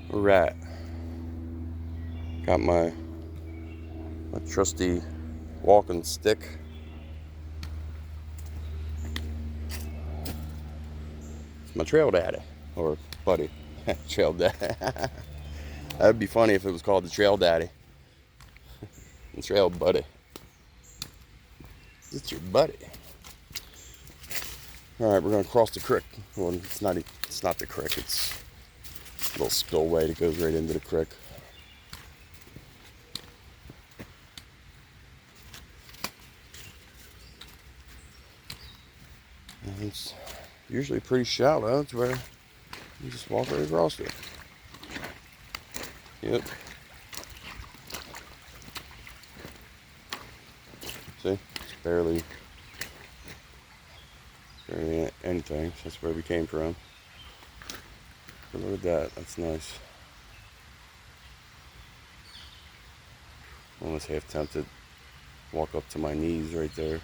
We're at. Got my trusty walking stick. It's my trail daddy, or buddy. Trail daddy. That'd be funny if it was called the trail daddy. The trail buddy. It's your buddy. All right, we're gonna cross the creek. Well, it's not the creek. It's a little spillway that goes right into the creek. And it's usually pretty shallow. It's where you just walk right across it. Yep. See, it's barely anything. That's where we came from. But look at that. That's nice. Almost half tempted to walk up to my knees right there.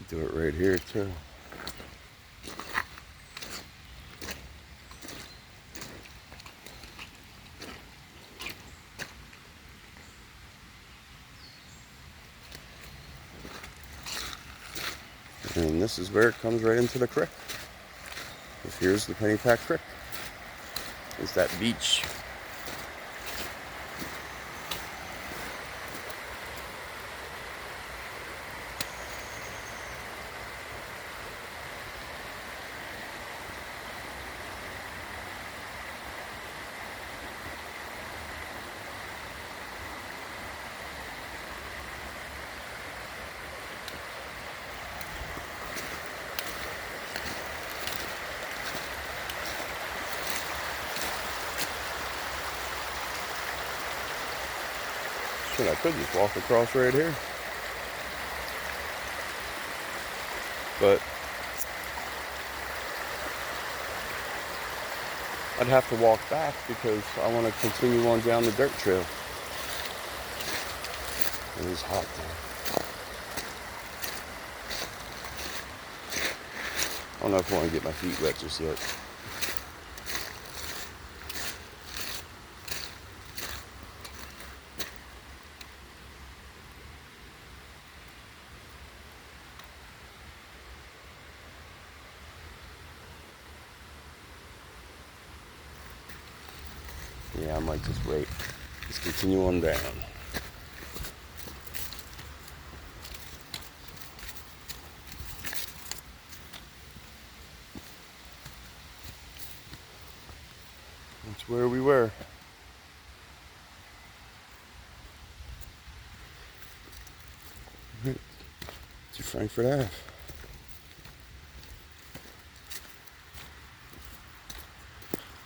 Do it right here too. And this is where it comes right into the creek. Here's the Pennypack Creek. It's that beach. Shit, I could just walk across right here. But I'd have to walk back because I want to continue on down the dirt trail. It is hot there. I don't know if I want to get my feet wet just yet. Yeah, I might just wait. Just continue on down. That's where we were. To Frankford Ave.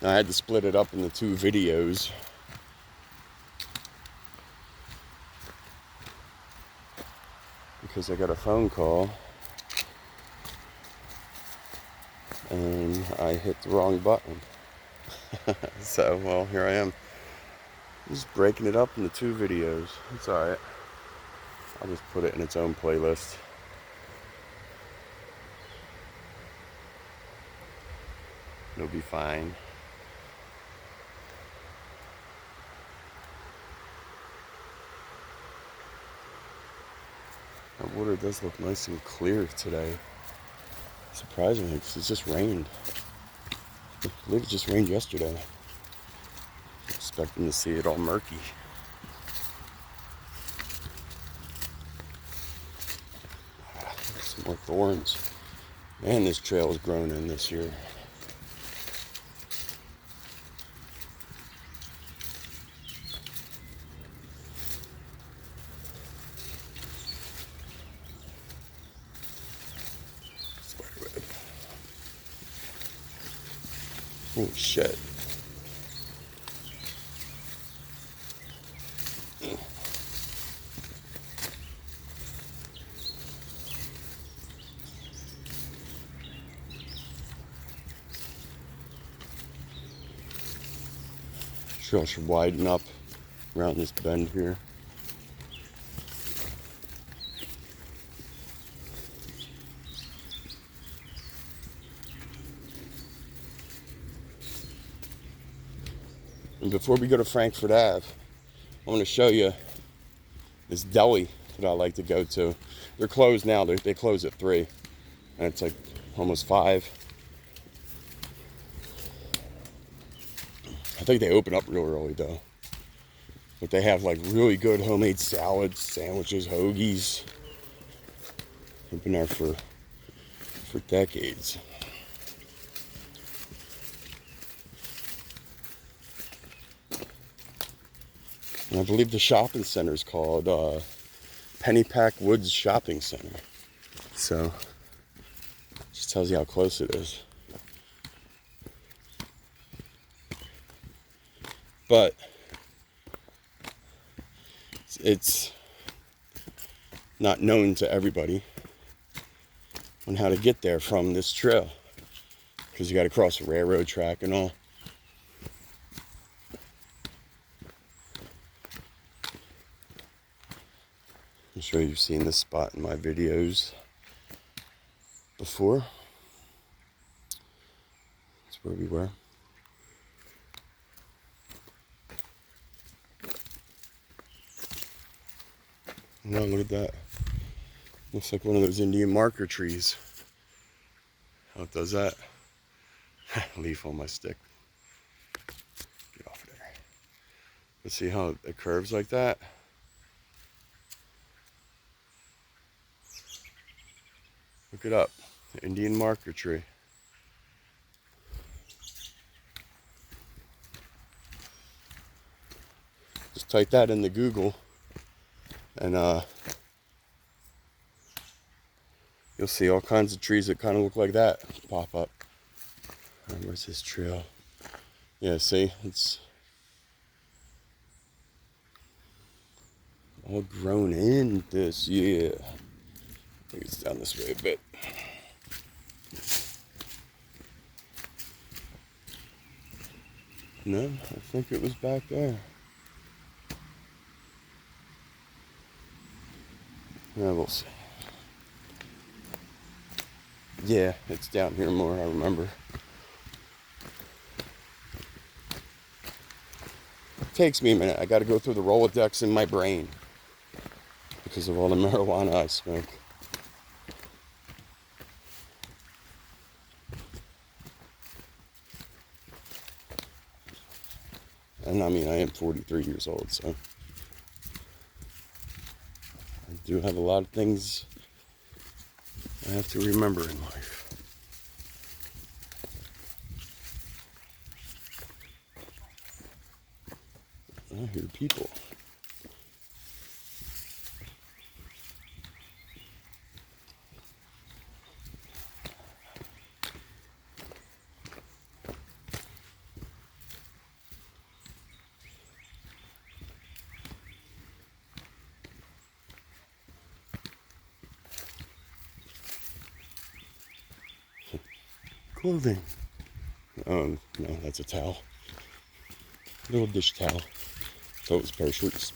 Now, I had to split it up into 2 videos. Because I got a phone call. And I hit the wrong button. So, well, here I am. Just breaking it up into 2 videos. It's alright. I'll just put it in its own playlist. It'll be fine. That water does look nice and clear today. Surprisingly, because it just rained. I believe it just rained yesterday. Expecting to see it all murky. Some more thorns. Man, this trail has grown in this year. Spiderweb. Oh shit. Trail should widen up around this bend here. And before we go to Frankford Ave, I want to show you this deli that I like to go to. They're closed now. They close at 3. And it's like almost 5. I think they open up real early though. But they have like really good homemade salads, sandwiches, hoagies. They've been there for decades. And I believe the shopping center is called Pennypack Woods Shopping Center. So, just tells you how close it is. But it's not known to everybody on how to get there from this trail, because you got to cross a railroad track and all. I'm sure you've seen this spot in my videos before. That's where we were. Wow, look at that. Looks like one of those Indian marker trees. How it does that? Leaf on my stick. Get off of there. Let's see how it curves like that. Look it up. The Indian marker tree. Just type that into Google and you'll see all kinds of trees that kind of look like that pop up. Where's this trail? Yeah, see? It's all grown in this, yeah. I think it's down this way a bit. No, I think it was back there. Yeah, we'll see. Yeah, it's down here more, I remember. It takes me a minute. I got to go through the Rolodex in my brain because of all the marijuana I smoke. And I mean, I am 43 years old, so I do have a lot of things I have to remember in life. I hear people. Clothing. No, that's a towel. Little dish towel. So it was a pair of shorts.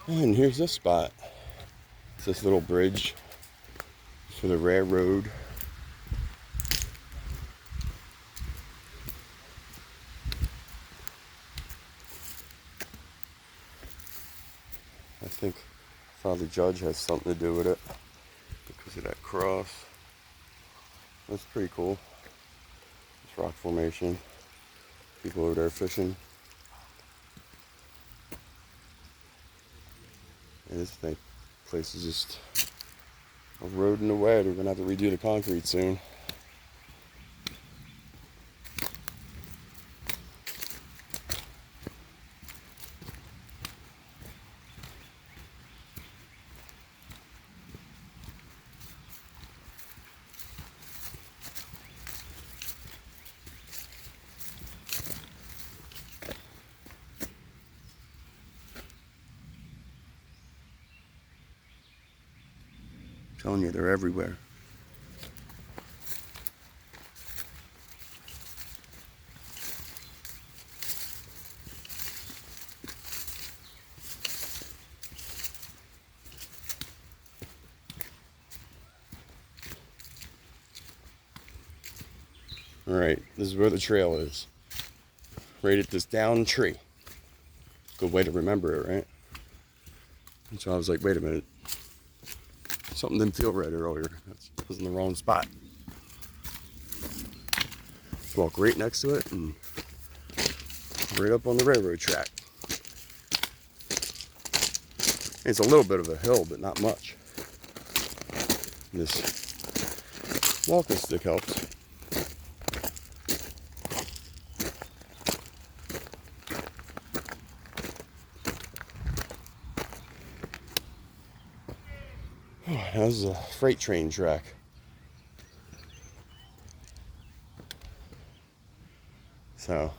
And here's this spot. It's this little bridge for the railroad. I think Father Judge has something to do with it because of that cross. That's pretty cool. This rock formation. People over there fishing. And this place is just eroding away. We're gonna have to redo the concrete soon. telling you, they're everywhere. Alright, this is where the trail is. Right at this down tree. Good way to remember it, right? And so I was like, wait a minute. Something didn't feel right earlier. I was in the wrong spot. Walk right next to it and right up on the railroad track. It's a little bit of a hill, but not much. This walking stick helps. That was a freight train track. So,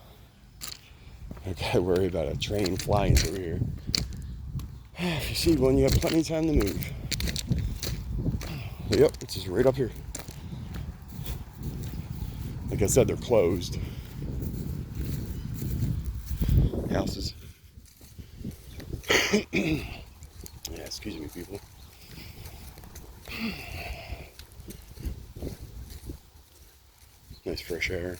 I gotta worry about a train flying through here. If you see one, you have plenty of time to move. Yep, it's just right up here. Like I said, they're closed. Houses. Yeah, excuse me, people. Nice fresh air.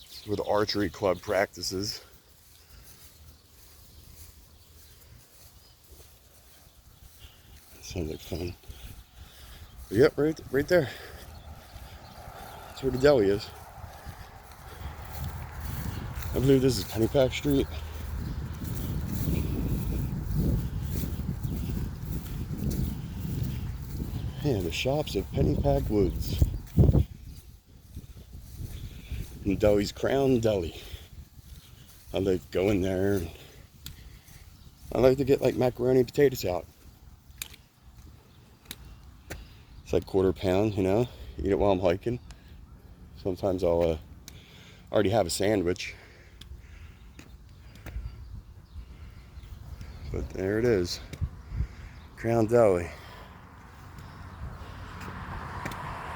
This is where the archery club practices. Sounds like fun. But yep, right there. That's where the deli is. I believe this is Pennypack Street. Yeah, the shops of Pennypack Woods. And Deli's Crown Deli. I like to go in there. I like to get like macaroni and potato salad. It's like £1/4, you know. Eat it while I'm hiking. Sometimes I'll already have a sandwich. But there it is. Crown Deli.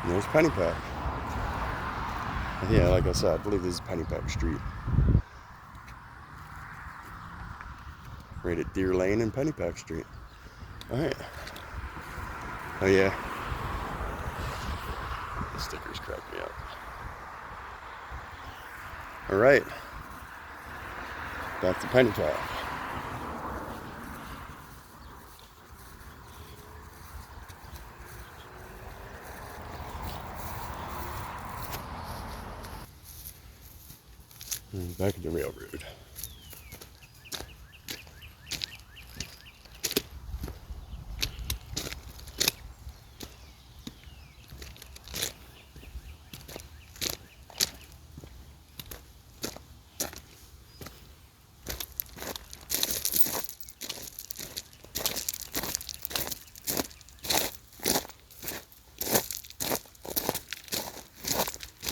And there's Pennypack. Yeah, like I said, I believe this is Pennypack Street. Right at Deer Lane and Pennypack Street. Alright. Oh yeah. The stickers crack me up. Alright. Back to Pennypack. And back at the railroad.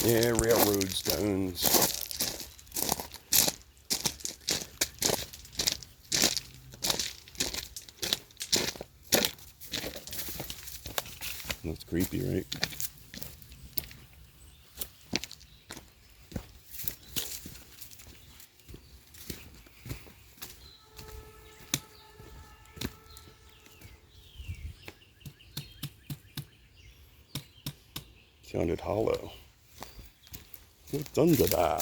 Yeah, railroad stones. That's creepy, right? Sounded hollow. What's under there?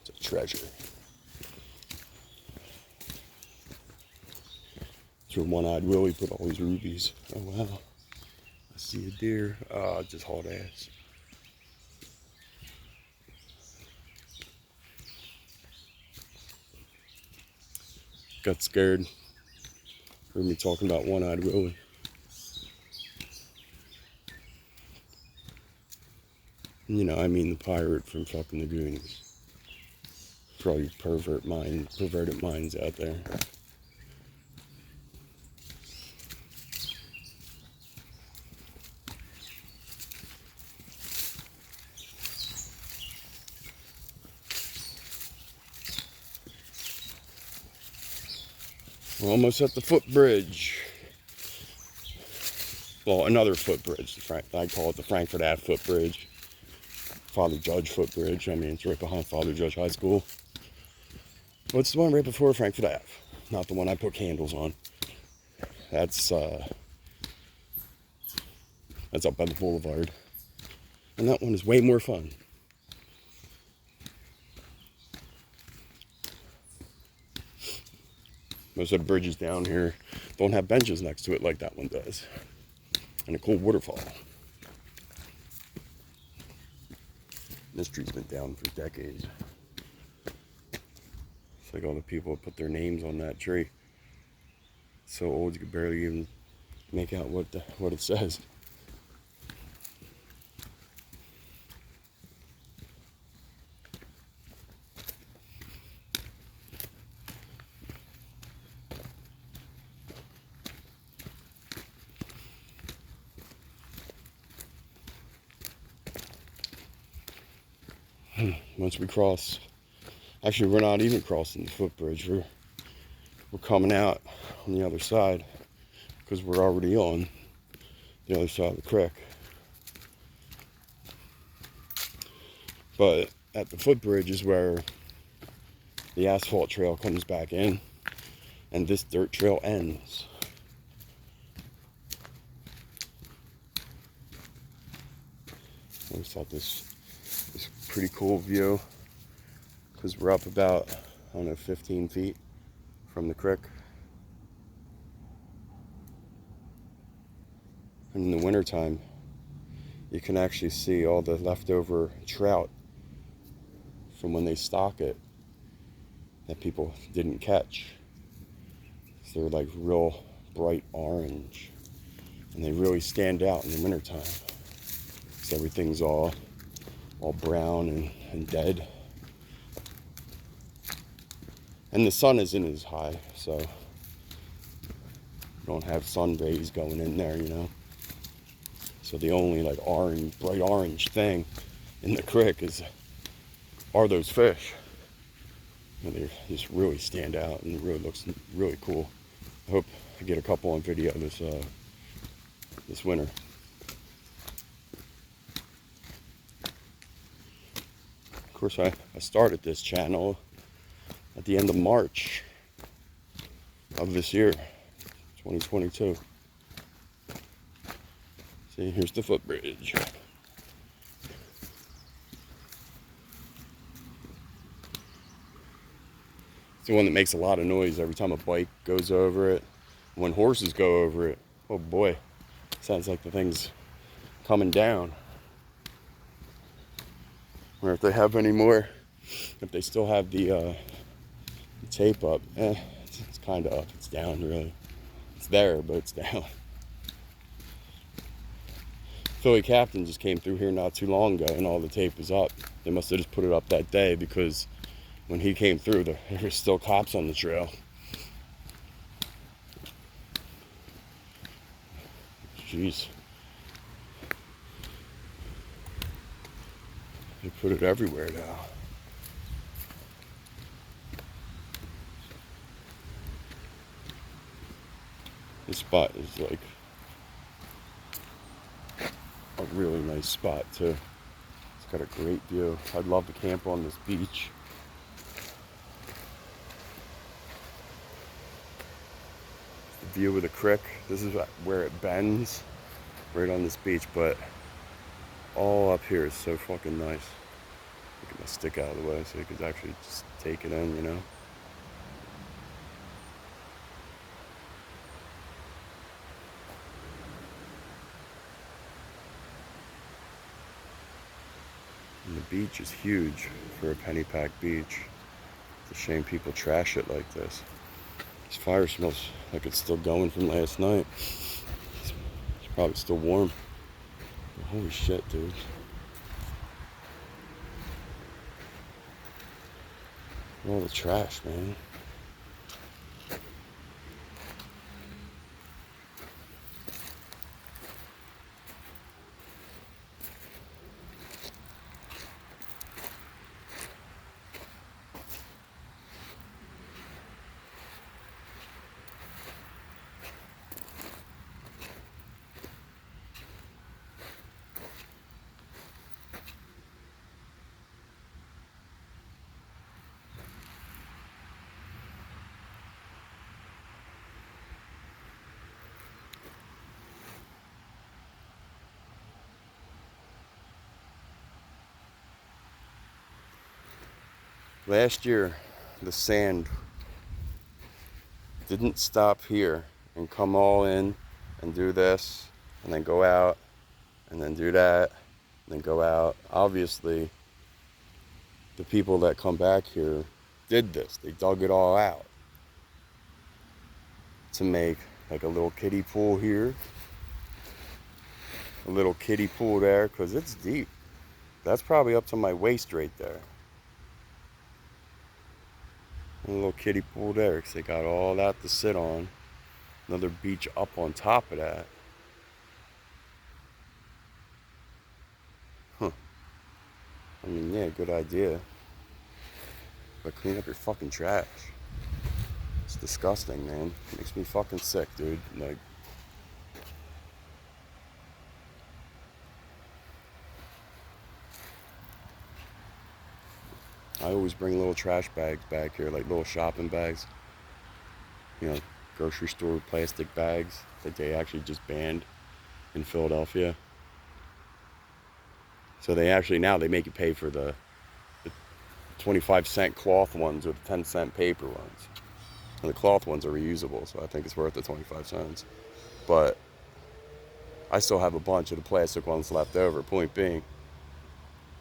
It's a treasure. It's where One-Eyed Willie put all these rubies. Oh wow. I see a deer. Oh, just hauled ass. Got scared. Heard me talking about One-Eyed Willie. You know, I mean the pirate from fucking the Goonies. For all you perverted minds out there. We're almost at the footbridge. Well, another footbridge. I call it the Frankford Ave footbridge. Father Judge footbridge. I mean, it's right behind Father Judge High School. Well, it's the one right before Frankford Ave. Not the one I put candles on. That's up by the boulevard. And that one is way more fun. Most of the bridges down here don't have benches next to it like that one does. And a cool waterfall. This tree's been down for decades. It's like all the people put their names on that tree. It's so old you could barely even make out what it says. Once we cross, actually we're not even crossing the footbridge. We're coming out on the other side because we're already on the other side of the creek. But at the footbridge is where the asphalt trail comes back in and this dirt trail ends. I always thought this pretty cool view because we're up about, I don't know, 15 feet from the creek. And in the wintertime, you can actually see all the leftover trout from when they stock it that people didn't catch. So they're like real bright orange and they really stand out in the wintertime. So everything's all brown and dead. And the sun isn't as high, so you don't have sun rays going in there, you know. So the only like bright orange thing in the creek are those fish. And they just really stand out and it really looks really cool. I hope I get a couple on video this winter. Of course, I started this channel at the end of March of this year, 2022. See, here's the footbridge. It's the one that makes a lot of noise every time a bike goes over it. When horses go over it, oh boy, sounds like the thing's coming down. Or if they have any more, if they still have the tape up, it's kind of up. It's down, really. It's there, but it's down. Philly Captain just came through here not too long ago, and all the tape was up. They must have just put it up that day because when he came through, there were still cops on the trail. Jeez. They put it everywhere now. This spot is like a really nice spot too. It's got a great view. I'd love to camp on this beach. The view of the creek. This is where it bends, right on this beach, but all up here is so fucking nice. Get my stick out of the way so you could actually just take it in, you know. And the beach is huge for a Pennypack beach. It's a shame people trash it like this. This fire smells like it's still going from last night. It's probably still warm. Holy shit, dude. All the trash, man. Last year, the sand didn't stop here and come all in and do this and then go out and then do that and then go out. Obviously, the people that come back here did this. They dug it all out to make like a little kiddie pool here, a little kiddie pool there, because it's deep. That's probably up to my waist right there. And a little kiddie pool there, because they got all that to sit on. Another beach up on top of that. Huh. I mean, yeah, good idea. But clean up your fucking trash. It's disgusting, man. It makes me fucking sick, dude. Like, I always bring little trash bags back here, like little shopping bags. You know, grocery store plastic bags that they actually just banned in Philadelphia. So they actually, now they make you pay for the 25-cent cloth ones or the 10-cent paper ones. And the cloth ones are reusable, so I think it's worth the 25 cents. But I still have a bunch of the plastic ones left over. Point being,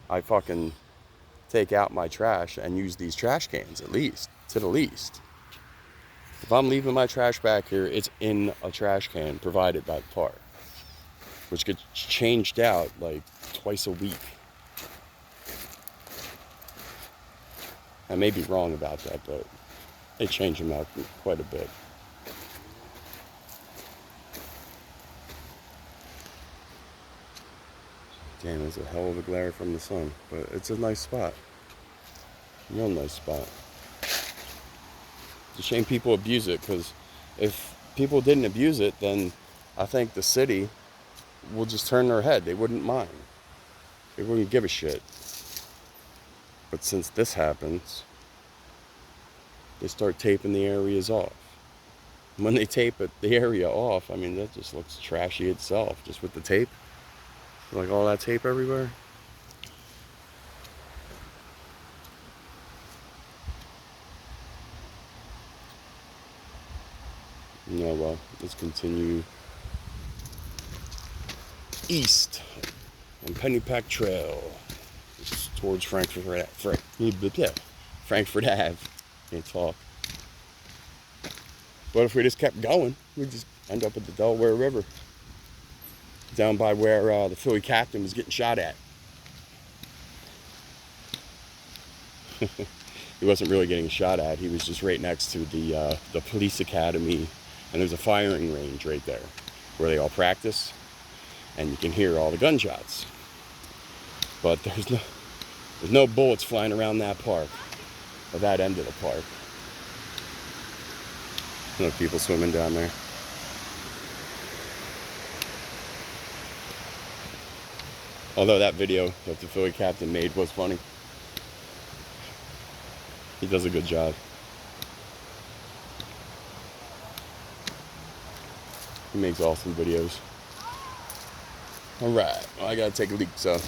I fucking take out my trash and use these trash cans at least, to the least. If I'm leaving my trash back here, it's in a trash can provided by the park, which gets changed out like twice a week. I may be wrong about that, but they change them out quite a bit. Damn, there's a hell of a glare from the sun, but it's a nice spot. Real nice spot. It's a shame people abuse it, because if people didn't abuse it, then I think the city will just turn their head. They wouldn't mind. They wouldn't give a shit. But since this happens, they start taping the areas off. When they tape the area off, I mean, that just looks trashy itself, just with the tape. Like all that tape everywhere. Yeah, well, let's continue east on Pennypack Trail. It's towards Frankford Ave. Can't talk. But if we just kept going, we'd just end up at the Delaware River, down by where the Philly captain was getting shot at. He wasn't really getting shot at. He was just right next to the police academy, and there's a firing range right there where they all practice, and you can hear all the gunshots. But there's no bullets flying around that park, or that end of the park. No people swimming down there. Although that video that the Philly captain made was funny. He does a good job. He makes awesome videos. Alright, well, I gotta take a leak, so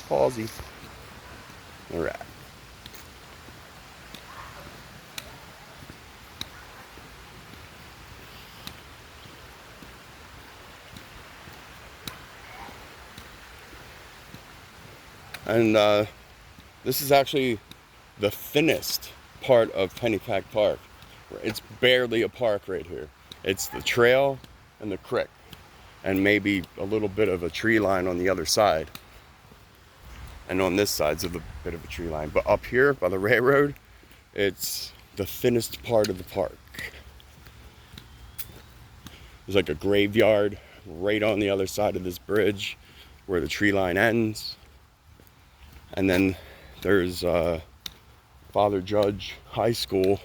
pausey. Alright. And this is actually the thinnest part of Pennypack Park. It's barely a park right here. It's the trail and the creek, and maybe a little bit of a tree line on the other side. And on this side's a bit of a tree line. But up here by the railroad, it's the thinnest part of the park. There's like a graveyard right on the other side of this bridge where the tree line ends. And then there's Father Judge High School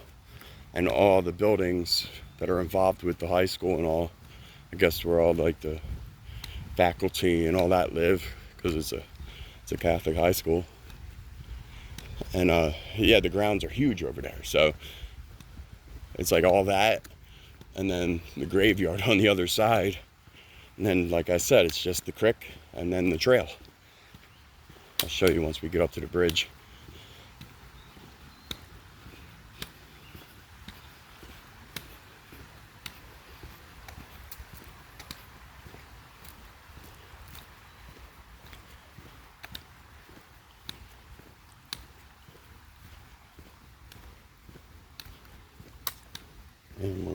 and all the buildings that are involved with the high school and all. I guess where all like the faculty and all that live, because it's a Catholic high school. And yeah, the grounds are huge over there. So it's like all that, and then the graveyard on the other side. And then, like I said, it's just the creek and then the trail. I'll show you once we get up to the bridge.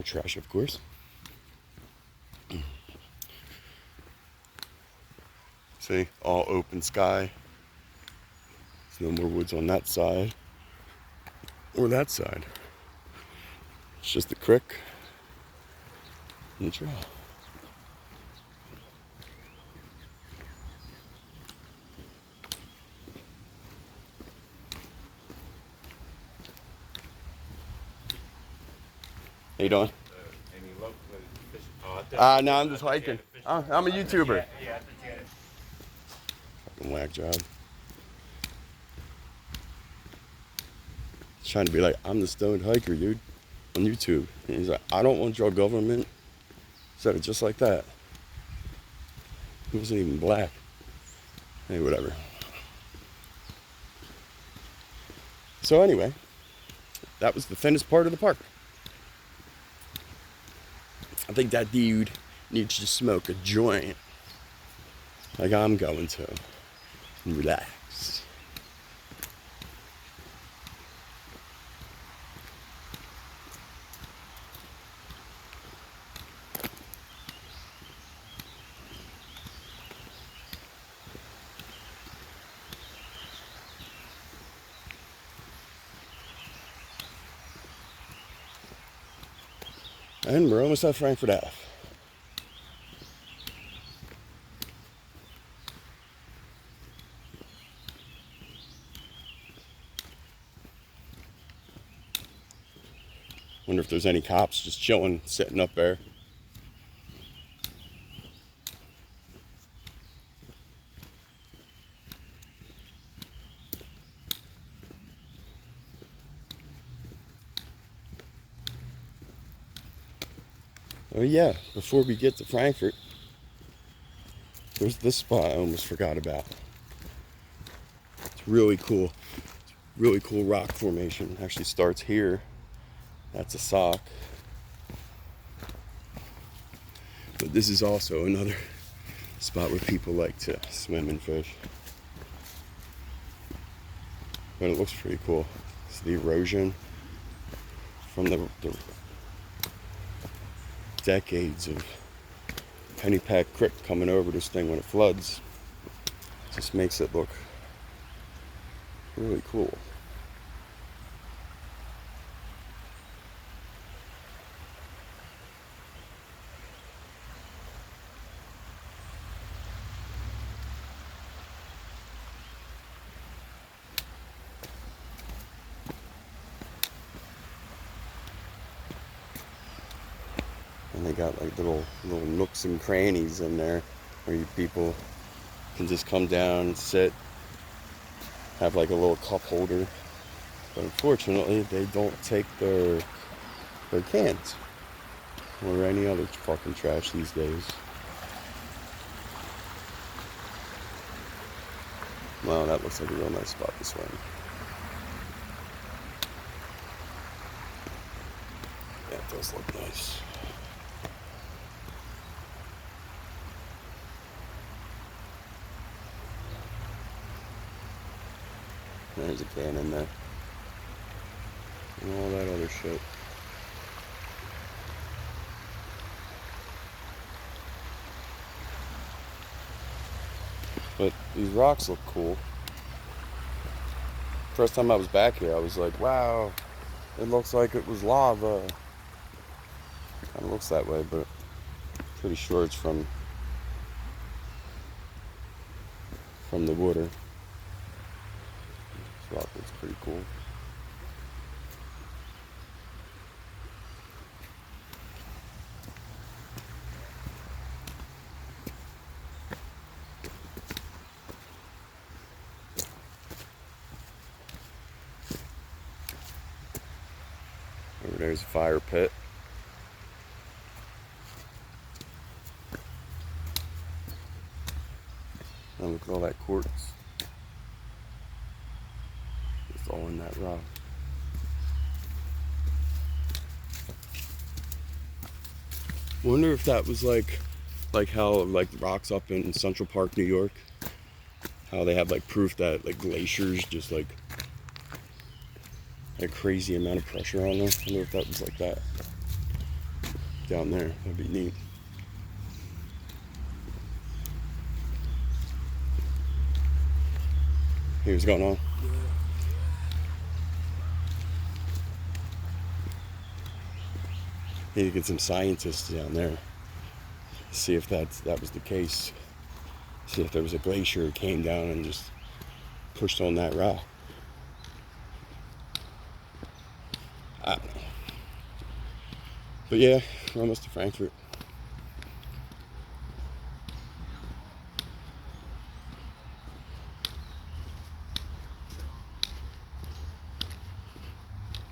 trash, of course. See, all open sky. There's no more woods on that side or that side. It's just the creek and the trail. How you doing? No, I'm just hiking. I'm a YouTuber. Fucking whack job. He's trying to be like, I'm the stoned hiker, dude, on YouTube. And he's like, I don't want your government. Said it just like that. He wasn't even black. Hey, whatever. So anyway, that was the thinnest part of the park. I think that dude needs to smoke a joint like I'm going to and relax. And we're almost at Frankford Ave. Wonder if there's any cops just chilling, sitting up there. Oh yeah, before we get to Frankfurt, there's this spot I almost forgot about. It's really cool. It's really cool rock formation. It actually starts here. That's a sock. But this is also another spot where people like to swim and fish. But it looks pretty cool. It's the erosion from the decades of Pennypack Creek coming over this thing when it floods. Just makes it look really cool. And they got like little nooks and crannies in there where you people can just come down and sit, have like a little cup holder. But unfortunately, they don't take their cans or any other fucking trash these days. Wow, that looks like a real nice spot to swim. Yeah, it does look nice. There's a can in there. And all that other shit. But these rocks look cool. First time I was back here, I was like, wow, it looks like it was lava. Kind of looks that way, but pretty sure it's from the water. This rock looks pretty cool. Over there's a fire pit. And look at all that quartz. It's all in that rock. Wonder if that was like how like rocks up in Central Park, New York, how they have like proof that like glaciers just like a crazy amount of pressure on them. I wonder if that was like that. down there. That'd be neat. Here's what's going on. Need to get some scientists down there. See if that was the case. See if there was a glacier that came down and just pushed on that rock. I don't know. But yeah, we're almost to Frankfurt.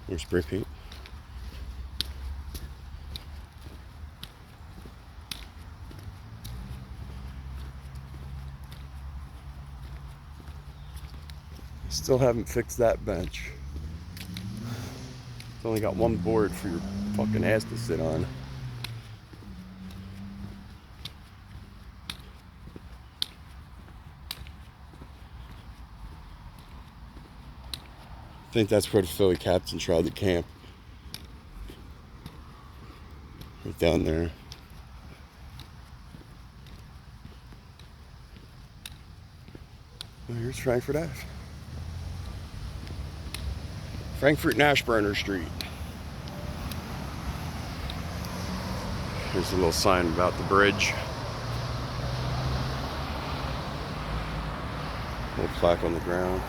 There's spray paint. Still haven't fixed that bench. It's only got one board for your fucking ass to sit on. I think that's where the Philly captain tried to camp. Right down there. Well, here's Frankfurt Ave. Frankfurt and Ashburner Street. There's a little sign about the bridge. A little plaque on the ground.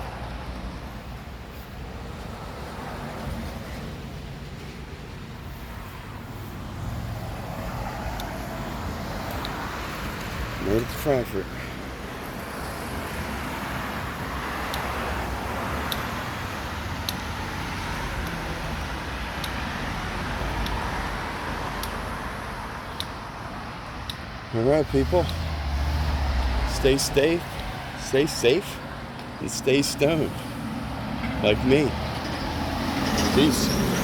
Made it to Frankfurt. All right, people. Stay safe, and stay stoned, like me. Peace.